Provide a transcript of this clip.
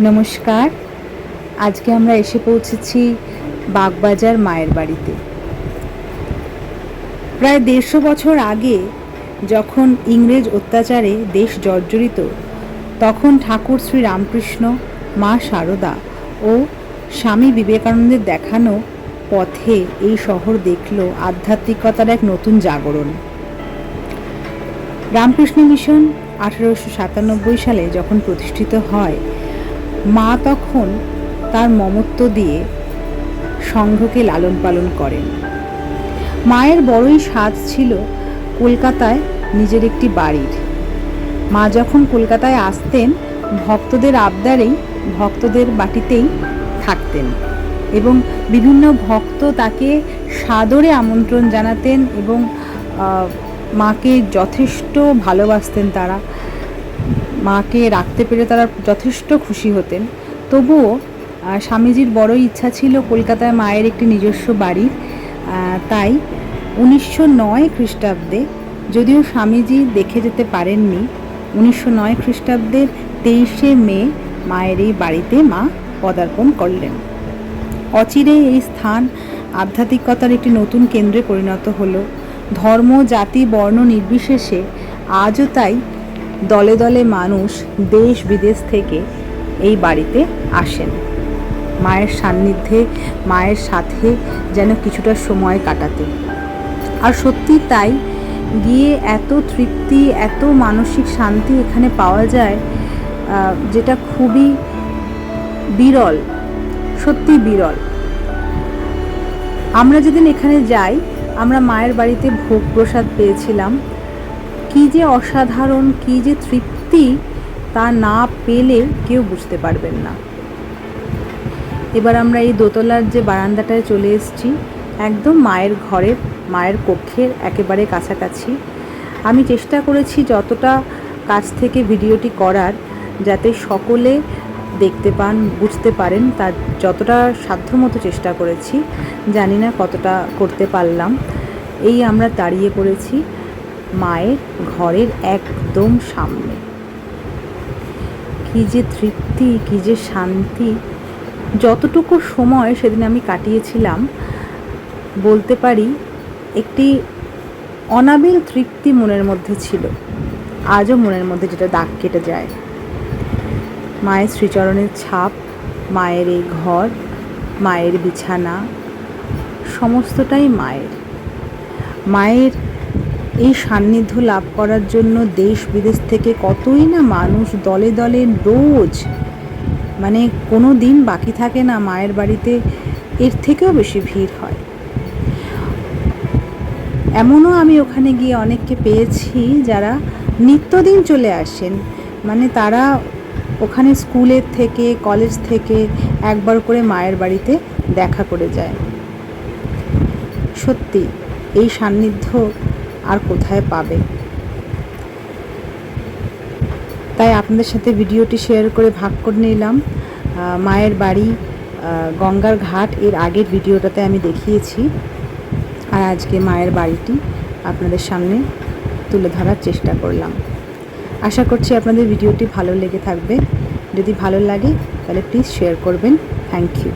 নমস্কার। আজকে আমরা এসে পৌঁছেছি বাগবাজার মায়ের বাড়িতে। প্রায় ১৫০ বছর আগে যখন ইংরেজ অত্যাচারে দেশ জর্জরিত, তখন ঠাকুর শ্রী রামকৃষ্ণ, মা শারদা ও স্বামী বিবেকানন্দের দেখানো পথে এই শহর দেখল আধ্যাত্মিকতার এক নতুন জাগরণ। রামকৃষ্ণ মিশন ১৮৯৭ সালে যখন প্রতিষ্ঠিত হয়, মা তখন তার মমত্ব দিয়ে সংঘকে লালন পালন করেন। মায়ের বড়ই স্বাদ ছিল কলকাতায় নিজের একটি বাড়ির। মা যখন কলকাতায় আসতেন, ভক্তদের আবদারেই ভক্তদের বাটিতেই থাকতেন এবং বিভিন্ন ভক্ত তাকে সাদরে আমন্ত্রণ জানাতেন এবং মাকে যথেষ্ট ভালোবাসতেন। তারা মাকে রাখতে পেরে তারা যথেষ্ট খুশি হতেন। তবুও স্বামীজির বড়ই ইচ্ছা ছিল কলকাতায় মায়ের একটি নিজস্ব বাড়ির। তাই ১৯০৯ খ্রিস্টাব্দে, যদিও স্বামীজি দেখে যেতে পারেননি, ১৯০৯ খ্রিস্টাব্দের ২৩শে মে মায়ের এই বাড়িতে মা পদার্পণ করলেন। অচিরে এই স্থান আধ্যাত্মিকতার একটি নতুন কেন্দ্রে পরিণত হলো। ধর্ম, জাতি, বর্ণ নির্বিশেষে আজও তাই দলে দলে মানুষ দেশ বিদেশ থেকে এই বাড়িতে আসেন মায়ের সান্নিধ্যে, মায়ের সাথে যেন কিছুটা সময় কাটাতে। আর সত্যি তাই, গিয়ে এত তৃপ্তি, এত মানসিক শান্তি এখানে পাওয়া যায়, যেটা খুবই বিরল, সত্যি বিরল। আমরা যেদিন এখানে যাই, আমরা মায়ের বাড়িতে ভোগ প্রসাদ পেয়েছিলাম। কী যে অসাধারণ, কী যে তৃপ্তি, তা না পেলে কেউ বুঝতে পারবেন না। এবার আমরা এই দোতলার যে বারান্দাটায় চলে এসেছি, একদম মায়ের ঘরের, মায়ের কক্ষের একেবারে কাছাকাছি। আমি চেষ্টা করেছি যতটা কাছ থেকে ভিডিওটি করার, যাতে সকলে দেখতে পান, বুঝতে পারেন, তার যতটা সাধ্যমতো চেষ্টা করেছি। জানি না কতটা করতে পারলাম। এই আমরা দাঁড়িয়ে পড়েছি মায়ের ঘরের একদম সামনে। কী যে তৃপ্তি, কী যে শান্তি! যতটুকু সময় সেদিন আমি কাটিয়েছিলাম, বলতে পারি একটি অনাবিল তৃপ্তি মনের মধ্যে ছিল। আজও মনের মধ্যে যেটা দাগ কেটে যায়। মায়ের শ্রীচরণের ছাপ, মায়ের এই ঘর, মায়ের বিছানা, সমস্তটাই মায়ের। মায়ের এই সান্নিধ্য লাভ করার জন্য দেশ বিদেশ থেকে কতই না মানুষ দলে দলে রোজ, মানে কোনো দিন বাকি থাকে না মায়ের বাড়িতে এর থেকেও বেশি ভিড় হয়। এমনও আমি ওখানে গিয়ে অনেককে পেয়েছি যারা নিত্যদিন চলে আসেন, মানে তারা ওখানে স্কুলের থেকে, কলেজ থেকে একবার করে মায়ের বাড়িতে দেখা করে যায়। সত্যি এই সান্নিধ্য আর কোথায় পাবে? তাই আপনাদের সাথে ভিডিওটি শেয়ার করে ভাগ করে নিলাম। মায়ের বাড়ি গঙ্গার ঘাট এর আগের ভিডিওটাতে আমি দেখিয়েছি, আর আজকে মায়ের বাড়িটি আপনাদের সামনে তুলে ধরার চেষ্টা করলাম। আশা করছি আপনাদের ভিডিওটি ভালো লেগে থাকবে। যদি ভালো লাগে তাহলে প্লিজ শেয়ার করবেন। Thank you.